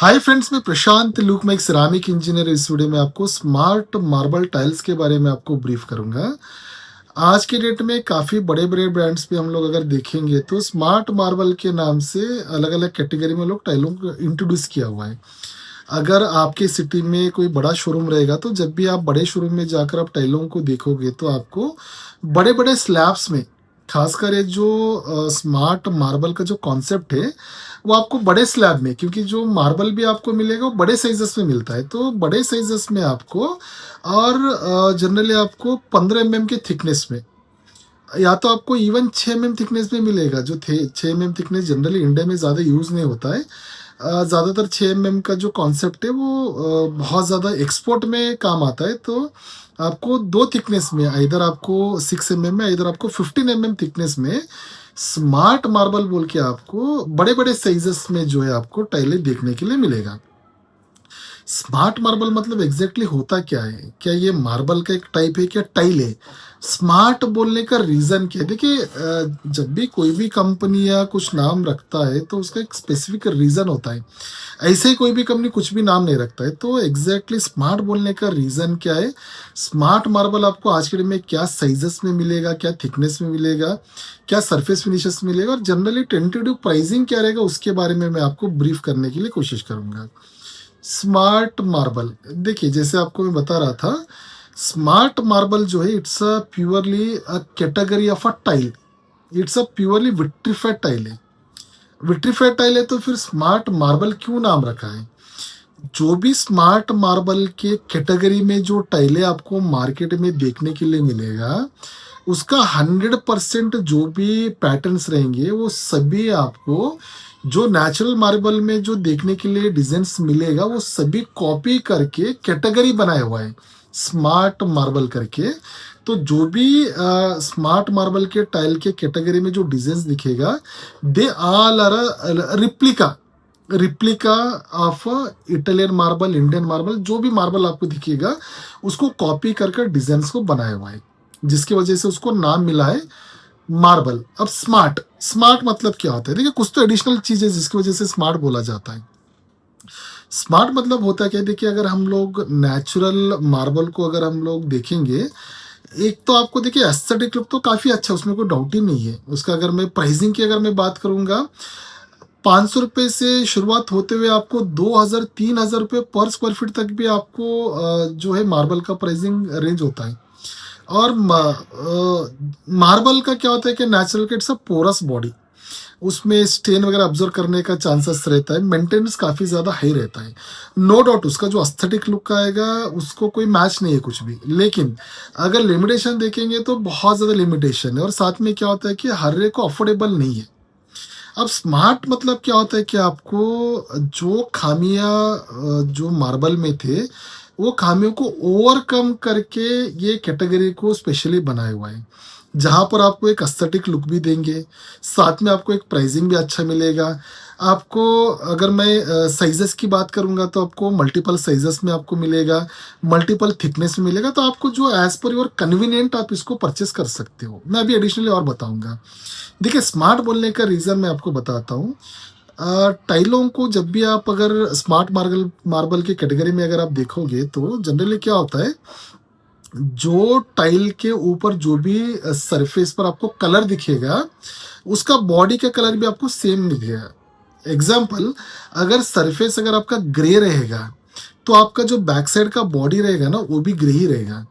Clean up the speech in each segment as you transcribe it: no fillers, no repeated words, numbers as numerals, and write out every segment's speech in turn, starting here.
Hi friends, मैं प्रशांत look, मैं एक सिरामिक इंजीनियर। इस वीडियो में आपको स्मार्ट मार्बल टाइल्स के बारे में आपको ब्रीफ करूंगा। आज के डेट में काफ़ी बड़े बड़े ब्रांड्स पे हम लोग अगर देखेंगे तो स्मार्ट मार्बल के नाम से अलग अलग कैटेगरी में लोग टाइलों को इंट्रोड्यूस किया हुआ है। अगर आपके सिटी में कोई बड़ा शोरूम रहेगा तो जब भी आप बड़े शोरूम में जाकर आप टाइलों को देखोगे तो आपको बड़े बड़े स्लैब्स में, खासकर ये जो स्मार्ट मार्बल का जो कॉन्सेप्ट है वो आपको बड़े स्लैब में, क्योंकि जो मार्बल भी आपको मिलेगा वो बड़े साइजेस में मिलता है, तो बड़े साइजेस में आपको और जनरली आपको 15 mm के थिकनेस में, या तो आपको इवन 6 mm थिकनेस में मिलेगा। जो थे 6 mm थिकनेस जनरली इंडिया में ज़्यादा यूज़ नहीं होता है। ज़्यादातर 6 mm का जो कॉन्सेप्ट है वो बहुत ज़्यादा एक्सपोर्ट में काम आता है। तो आपको दो थिकनेस में, इधर आपको 6 mm में, इधर आपको 15 mm थिकनेस में स्मार्ट मार्बल बोल के आपको बड़े बड़े साइजेस में जो है आपको टाइलें देखने के लिए मिलेगा। स्मार्ट मार्बल मतलब एग्जैक्टली होता क्या है? क्या ये मार्बल का एक टाइप है, क्या टाइल है? स्मार्ट बोलने का रीजन क्या है? देखिए, जब भी कोई भी कंपनी या कुछ नाम रखता है तो उसका एक स्पेसिफिक रीजन होता है। ऐसे ही कोई भी कंपनी कुछ भी नाम नहीं रखता है। तो एग्जैक्टली स्मार्ट बोलने का रीजन क्या है? स्मार्ट मार्बल आपको आज के डेट में क्या साइजेस में मिलेगा, क्या थिकनेस में मिलेगा, क्या सरफेस फिनिशेस मिलेगा, और जनरली टेंटेटिव प्राइसिंग क्या रहेगा, उसके बारे में मैं आपको ब्रीफ करने के लिए कोशिश करूंगा। स्मार्ट मार्बल, देखिए जैसे आपको मैं बता रहा था, स्मार्ट मार्बल जो है it's a purely a category of a tile. It's a purely vitrified tile है। विट्रीफाइड टाइल है तो फिर स्मार्ट मार्बल क्यों नाम रखा है? जो भी स्मार्ट मार्बल के कैटेगरी में जो टाइलें आपको मार्केट में देखने के लिए मिलेगा, उसका 100% जो भी पैटर्न्स रहेंगे वो सभी आपको जो नेचुरल मार्बल में जो देखने के लिए डिजाइन्स मिलेगा वो सभी कॉपी करके कैटेगरी बनाया हुआ है स्मार्ट मार्बल करके। तो जो भी स्मार्ट मार्बल के टाइल के कैटेगरी में जो डिजाइन्स दिखेगा, they all are replica replica of Italian marble, Indian marble. जो भी मार्बल आपको दिखेगा उसको कॉपी करके डिजाइन्स को बनाया हुआ है, जिसकी वजह से उसको नाम मिला है मार्बल। अब स्मार्ट, स्मार्ट मतलब क्या होता है? देखिए, कुछ तो एडिशनल चीज है जिसकी वजह से स्मार्ट बोला जाता है। स्मार्ट मतलब होता है क्या? देखिए, अगर हम लोग नेचुरल मार्बल को अगर हम लोग देखेंगे, एक तो आपको देखिए एस्थेटिक लुक तो काफी अच्छा है, उसमें कोई डाउट ही नहीं है उसका। अगर मैं प्राइसिंग की अगर मैं बात करूंगा, 500 रुपये से शुरुआत होते हुए आपको 2000-3000 रुपये पर स्क्वायर फीट तक भी आपको जो है मार्बल का प्राइसिंग रेंज होता है। और मार्बल का क्या होता है कि नेचुरल का इट्स अ पोरस बॉडी, उसमें स्टेन वगैरह ऑब्जर्व करने का चांसेस रहता है, मेंटेनेंस काफ़ी ज़्यादा हाई रहता है। नो डाउट उसका जो एस्थेटिक लुक आएगा उसको कोई मैच नहीं है कुछ भी। लेकिन अगर लिमिटेशन देखेंगे तो बहुत ज़्यादा लिमिटेशन है, और साथ में क्या होता है कि हर एक को अफोर्डेबल नहीं है। अब स्मार्ट मतलब क्या होता है कि आपको जो खामियां जो मार्बल में थे वो खामियों को ओवरकम करके ये कैटेगरी को स्पेशली बनाया हुआ है, जहाँ पर आपको एक एस्थेटिक लुक भी देंगे, साथ में आपको एक प्राइसिंग भी अच्छा मिलेगा। आपको अगर मैं साइजेस की बात करूंगा तो आपको मल्टीपल साइजेस में आपको मिलेगा, मल्टीपल थिकनेस में मिलेगा। तो आपको जो एज पर योर कन्वीनियंट आप इसको परचेस कर सकते हो। मैं अभी एडिशनली और बताऊंगा। देखिए, स्मार्ट बोलने का रीज़न मैं आपको बताता हूँ। टाइलों को जब भी आप अगर स्मार्ट मार्बल मार्बल की कैटेगरी में अगर आप देखोगे तो जनरली क्या होता है, जो टाइल के ऊपर जो भी सरफेस पर आपको कलर दिखेगा, उसका बॉडी का कलर भी आपको सेम दिखेगा। एग्जाम्पल, अगर सरफेस अगर आपका ग्रे रहेगा तो आपका जो बैक साइड का बॉडी रहेगा ना वो भी ग्रे ही रहेगा।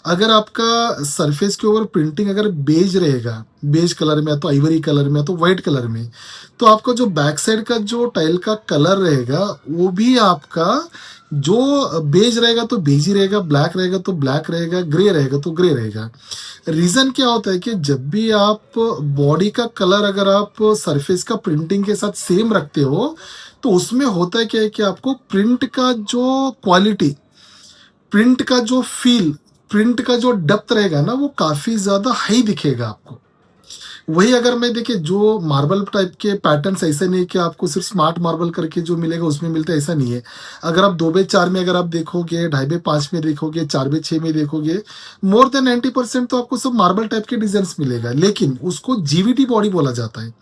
अगर आपका सरफेस के ऊपर प्रिंटिंग अगर बेज रहेगा, बेज कलर में या तो आइवरी कलर में या तो वाइट कलर में, तो आपका जो बैक साइड का जो टाइल का कलर रहेगा वो भी आपका जो बेज रहेगा तो बेज ही रहेगा, ब्लैक रहेगा तो ब्लैक रहेगा, ग्रे रहेगा तो ग्रे रहेगा। रीज़न क्या होता है कि जब भी आप बॉडी का कलर अगर आप सरफेस का प्रिंटिंग के साथ सेम रखते हो तो उसमें होता है क्या है कि आपको प्रिंट का जो क्वालिटी, प्रिंट का जो फील, प्रिंट का जो डेप्थ रहेगा ना वो काफ़ी ज़्यादा हाई दिखेगा आपको। वही अगर मैं देखिए जो मार्बल टाइप के पैटर्न्स, ऐसे नहीं कि आपको सिर्फ स्मार्ट मार्बल करके जो मिलेगा उसमें मिलता है, ऐसा नहीं है। अगर आप 2 बाई 4 में अगर आप देखोगे, 2.5 बाई 5 में देखोगे, 4 बाई 6 में देखोगे, मोर देन 90% तो आपको सब मार्बल टाइप के डिजाइन मिलेगा, लेकिन उसको जीवीटी बॉडी बोला जाता है।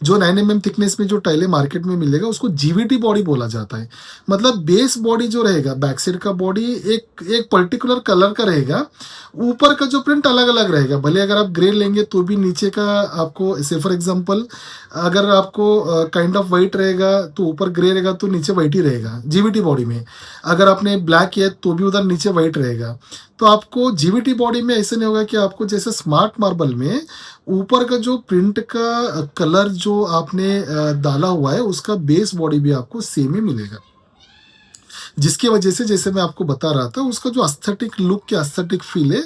जो 9 mm थिकनेस में जो टाइलें मार्केट में मिलेगा उसको जीवीटी बॉडी बोला जाता है। मतलब बेस बॉडी जो रहेगा, बैक साइड का बॉडी एक एक पर्टिकुलर कलर का रहेगा, ऊपर का जो प्रिंट अलग अलग रहेगा। भले अगर आप ग्रे लेंगे तो भी नीचे का आपको, से फॉर एग्जांपल अगर आपको काइंड ऑफ वाइट रहेगा तो ऊपर ग्रे रहेगा तो नीचे वाइट ही रहेगा जीवीटी बॉडी में। अगर आपने ब्लैक किया तो भी उधर नीचे वाइट रहेगा। तो आपको जीवीटी बॉडी में ऐसे नहीं होगा कि आपको जैसे स्मार्ट मार्बल में ऊपर का जो प्रिंट का कलर जो आपने डाला हुआ है उसका बेस बॉडी भी आपको सेम ही मिलेगा। जिसकी वजह से जैसे मैं आपको बता रहा था, उसका जो एस्थेटिक लुक या एस्थेटिक फील है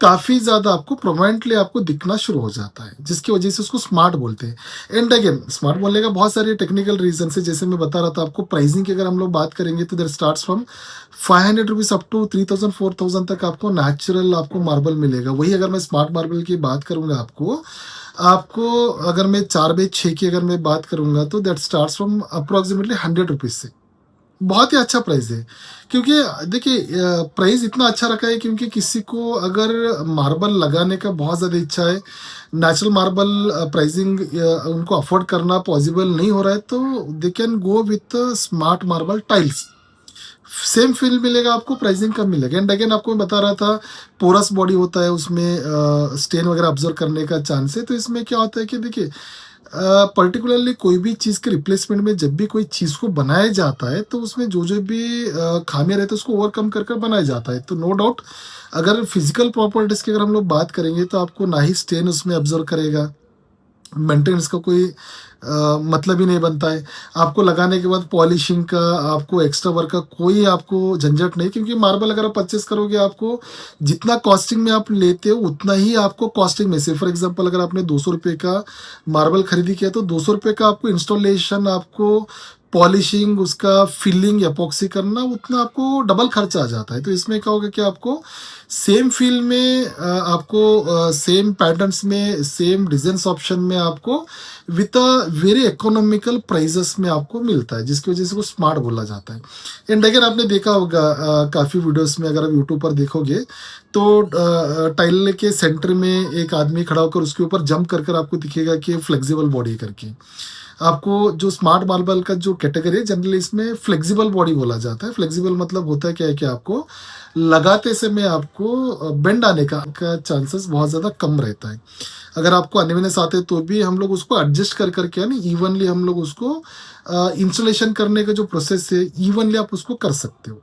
काफ़ी ज़्यादा आपको प्रोमिनेंटली आपको दिखना शुरू हो जाता है, जिसकी वजह से उसको स्मार्ट बोलते हैं। एंड अगेन स्मार्ट बोलने का बहुत सारे टेक्निकल रीजन है, जैसे मैं बता रहा था आपको प्राइसिंग की अगर हम लोग बात करेंगे तो there starts from 500 rupees up to 3000 4000 तक आपको नेचुरल आपको मार्बल मिलेगा। वही अगर मैं स्मार्ट मार्बल की बात करूंगा आपको आपको अगर मैं 4 बाई 6 की अगर मैं बात करूंगा तो that starts from approximately 100 rupees से। बहुत ही अच्छा प्राइस है, क्योंकि देखिए प्राइस इतना अच्छा रखा है क्योंकि किसी को अगर मार्बल लगाने का बहुत ज़्यादा इच्छा है, नेचुरल मार्बल प्राइसिंग उनको अफोर्ड करना पॉसिबल नहीं हो रहा है, तो they can go with smart marble tiles. Same feel मिलेगा आपको, प्राइसिंग कम मिलेगा। एंड अगेन आपको मैं बता रहा था पोरस बॉडी होता है उसमें, स्टेन वगैरह ऑब्जर्व करने का चांस है। तो इसमें क्या होता है कि देखिए पर्टिकुलरली कोई भी चीज़ के रिप्लेसमेंट में जब भी कोई चीज़ को बनाया जाता है तो उसमें जो जो भी खामियां रहते हैं उसको ओवरकम कर कर बनाया जाता है। तो नो डाउट अगर फिजिकल प्रॉपर्टीज की अगर हम लोग बात करेंगे तो आपको ना ही स्टेन उसमें ऑब्जर्व करेगा, मेंटेनेंस का कोई मतलब ही नहीं बनता है। आपको लगाने के बाद पॉलिशिंग का आपको एक्स्ट्रा वर्क का कोई आपको झंझट नहीं, क्योंकि मार्बल अगर आप परचेस करोगे आपको जितना कॉस्टिंग में आप लेते हो उतना ही आपको कॉस्टिंग में से, फॉर एग्जांपल अगर आपने 200 रुपये का मार्बल खरीदी किया तो 200 रुपये का आपको इंस्टॉलेशन, आपको पॉलिशिंग, उसका फिलिंग एपॉक्सी करना, उतना आपको डबल खर्चा आ जाता है। तो इसमें क्या होगा कि आपको सेम फील में आपको सेम पैटर्न्स में सेम डिजाइन ऑप्शन में आपको with a very economical prices में आपको मिलता है, जिसकी वजह से वो स्मार्ट बोला जाता है। एंड अगर आपने देखा होगा काफ़ी वीडियोस में अगर आप यूट्यूब पर देखोगे तो टाइल के सेंटर में एक आदमी खड़ा होकर उसके ऊपर जंप कर कर आपको दिखेगा कि फ्लेक्सिबल बॉडी करके। आपको जो स्मार्ट मार्बल का जो कैटेगरी है जनरली इसमें फ्लेक्सिबल बॉडी बोला जाता है। फ्लेक्सिबल मतलब होता है क्या है कि आपको लगाते समय आपको बेंड आने का चांसेस बहुत ज़्यादा कम रहता है। अगर आपको अनइवनेस आते तो भी हम लोग उसको एडजस्ट कर करके यानी इवनली हम लोग उसको इंस्टॉलेशन करने का जो प्रोसेस है इवनली आप उसको कर सकते हो,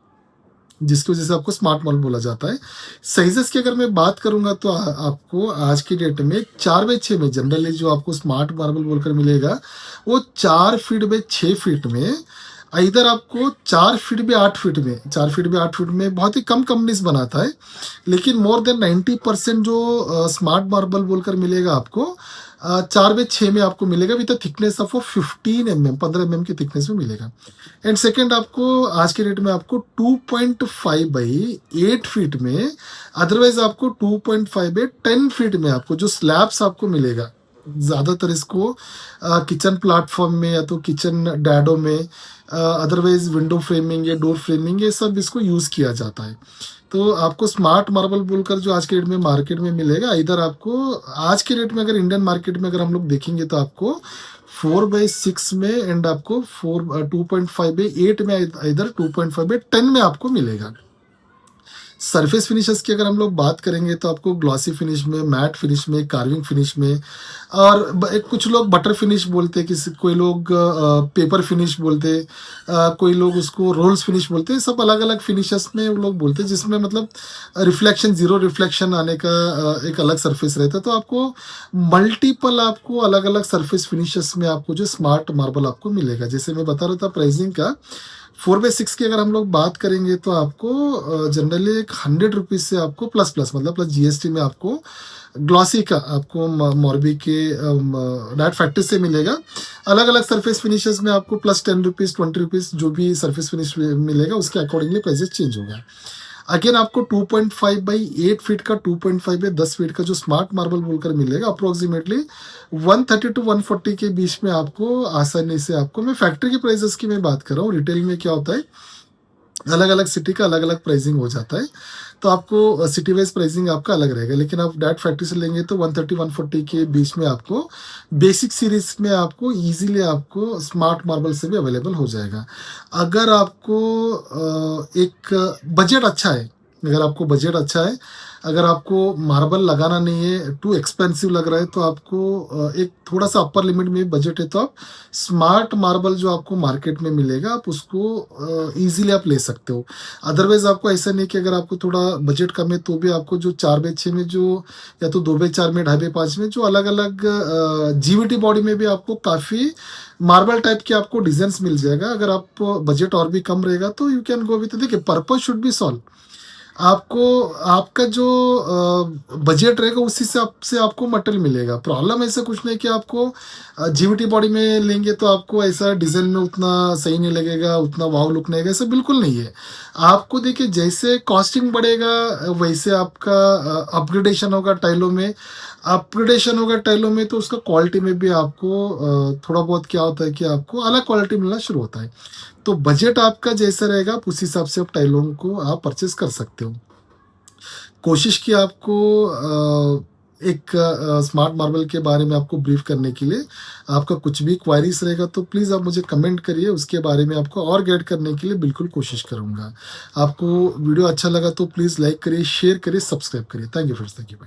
जिसकी वजह से आपको स्मार्ट मार्बल बोला जाता है। साइजेस की अगर मैं बात करूंगा तो आपको आज की डेट में 4 बाई 6 में जनरली जो आपको स्मार्ट मार्बल बोलकर मिलेगा वो 4 फीट बाई 6 फीट में, इधर आपको 4 फीट बाई 8 फीट में, 4 फीट बाई 8 फीट में बहुत ही कम कंपनीज बनाता है, लेकिन मोर देन 90% जो स्मार्ट मार्बल बोलकर मिलेगा आपको 4 बाई 6 में आपको मिलेगा विद थिकनेस ऑफ 15 mm की थिकनेस में मिलेगा। एंड सेकेंड आपको आज के डेट में आपको 2.5 बाई 8 फीट में, अदरवाइज आपको 2.5 बाई 10 फीट में आपको जो स्लैब्स आपको मिलेगा। ज़्यादातर इसको किचन प्लेटफॉर्म में या तो किचन डैडो में, अदरवाइज विंडो फ्रेमिंग या डोर फ्रेमिंग, ये सब इसको यूज़ किया जाता है। तो आपको स्मार्ट मार्बल बोलकर जो आज के डेट में मार्केट में मिलेगा, इधर आपको आज के डेट में अगर इंडियन मार्केट में अगर हम लोग देखेंगे तो आपको 4 बाई 6 में एंड आपको 2.5 बाई 8 में, इधर 2.5 बाई 10 में आपको मिलेगा। सरफेस फिनिशेस की अगर हम लोग बात करेंगे तो आपको ग्लॉसी फिनिश में, मैट फिनिश में, कार्विंग फिनिश में, और कुछ लोग बटर फिनिश बोलते हैं, किसी कोई लोग पेपर फिनिश बोलते हैं, कोई लोग उसको रोल्स फिनिश बोलते हैं। सब अलग अलग फिनिशेस में वो लोग बोलते हैं, जिसमें मतलब रिफ्लेक्शन, जीरो रिफ्लेक्शन आने का एक अलग सरफेस रहता है। तो आपको मल्टीपल आपको अलग अलग सरफेस फिनिशेस में आपको जो स्मार्ट मार्बल आपको मिलेगा। जैसे मैं बता रहा था प्राइसिंग का, 4 बाई 6 की अगर हम लोग बात करेंगे तो आपको जनरली एक 100 रुपीज़ से आपको प्लस मतलब प्लस जीएसटी में आपको ग्लॉसी का आपको मॉर्बी के डायरेक्ट फैक्ट्री से मिलेगा। अलग अलग सरफेस फिनिशेस में आपको प्लस 10 रुपीज़ 20 रुपीज़ जो भी सरफेस फिनिश मिलेगा उसके अकॉर्डिंगली प्राइसेस चेंज होगा। अगेन आपको 2.5 बाई 8 फीट का, 2.5 बाई 10 फीट का जो स्मार्ट मार्बल बोलकर मिलेगा, अप्रोक्सीमेटली 130 टू 140 के बीच में आपको आसानी से आपको, मैं फैक्ट्री की प्राइसेस की मैं बात कर रहा हूँ, रिटेल में क्या होता है, अलग अलग सिटी का अलग अलग प्राइसिंग हो जाता है, तो आपको सिटी वाइज प्राइसिंग आपका अलग रहेगा, लेकिन आप डायरेक्ट फैक्ट्री से लेंगे तो 130 140 के बीच में आपको बेसिक सीरीज में आपको इजीली आपको स्मार्ट मार्बल से भी अवेलेबल हो जाएगा। अगर आपको एक बजट अच्छा है, अगर आपको बजट अच्छा है, अगर आपको मार्बल लगाना नहीं है, टू एक्सपेंसिव लग रहा है, तो आपको एक थोड़ा सा अपर लिमिट में बजट है, तो आप स्मार्ट मार्बल जो आपको मार्केट में मिलेगा आप उसको ईजिली आप ले सकते हो। अदरवाइज आपको ऐसा नहीं कि अगर आपको थोड़ा बजट कम है तो भी आपको जो 4x6 में जो, या तो 2x4 में, 2.5x5 में जो अलग अलग जीवीटी बॉडी में भी आपको काफ़ी मार्बल टाइप के आपको डिजाइन मिल जाएगा। अगर आप बजट और भी कम रहेगा तो यू कैन गो विथ, देखिए पर्पज शुड बी सॉल्व। आपको आपका जो बजट रहेगा उस हिसाब से आपको मटेरियल मिलेगा। प्रॉब्लम ऐसा कुछ नहीं कि आपको जीवीटी बॉडी में लेंगे तो आपको ऐसा डिज़ाइन में उतना सही नहीं लगेगा, उतना वाव लुक नहीं आएगा, ऐसा बिल्कुल नहीं है। आपको देखिए जैसे कॉस्टिंग बढ़ेगा वैसे आपका अपग्रेडेशन होगा टाइलों में, अपग्रेडेशन होगा टाइलों में तो उसका क्वालिटी में भी आपको थोड़ा बहुत क्या होता है कि आपको अलग क्वालिटी मिलना शुरू होता है। तो बजट आपका जैसा रहेगा आप उस हिसाब से आप टाइलों को आप परचेस कर सकते हो। कोशिश की आपको एक स्मार्ट मार्बल के बारे में आपको ब्रीफ करने के लिए। आपका कुछ भी क्वारीज रहेगा तो प्लीज़ आप मुझे कमेंट करिए, उसके बारे में आपको और गाइड करने के लिए बिल्कुल कोशिश करूँगा। आपको वीडियो अच्छा लगा तो प्लीज़ लाइक करिए, शेयर करिए, सब्सक्राइब करिए। Thank you friends, thank you.